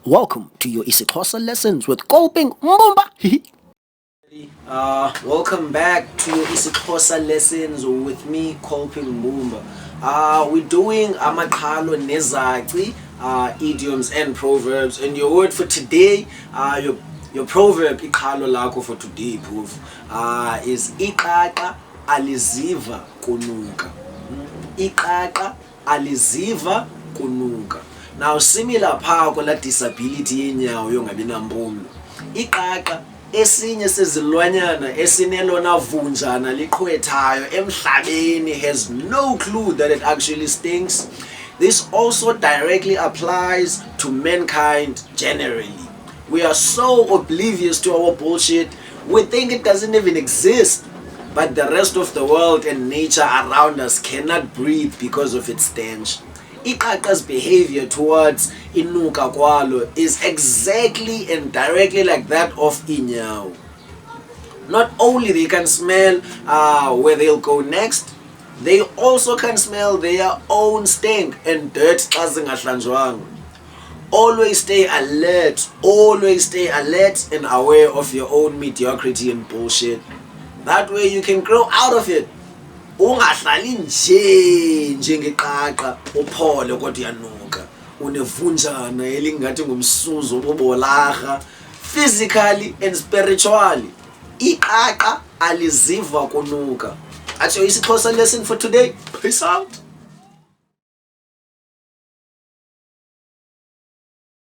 Welcome to your IsiXhosa Lessons with Kolping Mbumba. Welcome back to your IsiXhosa Lessons with me, Kolping Mbumba. We're doing Amaqhalo, Nezaci, idioms and proverbs. And your word for today, your proverb, Iqaqa lakho for today, proof, is Iqaqa Aliziva Kunuka. Iqaqa Aliziva Kunuka. Now, similar power la disability yenyawo yongabina mpumlo. Iqaqa esinye sezilwanyana esinelona vunjana liqhwethayo emhlabeni has no clue that it actually stinks. This also directly applies to mankind generally. We are so oblivious to our bullshit, we think it doesn't even exist. But the rest of the world and nature around us cannot breathe because of its stench. Iqaqa's behavior towards unuka kwalo is exactly and directly like that of yenyawo. Not only they can smell where they'll go next, they also can smell their own stink and dirt zingahlanjwanga. Always stay alert and aware of your own mediocrity and bullshit. That way you can grow out of it. Ungahlali ngeqaqa, uphole kodwa uyanuka, unevunjana elingathi ngumsuzo bobolarha, physically and spiritually. Iqaqa Aliziva Kunuka. That's your IsiXhosa lesson for today. Peace out.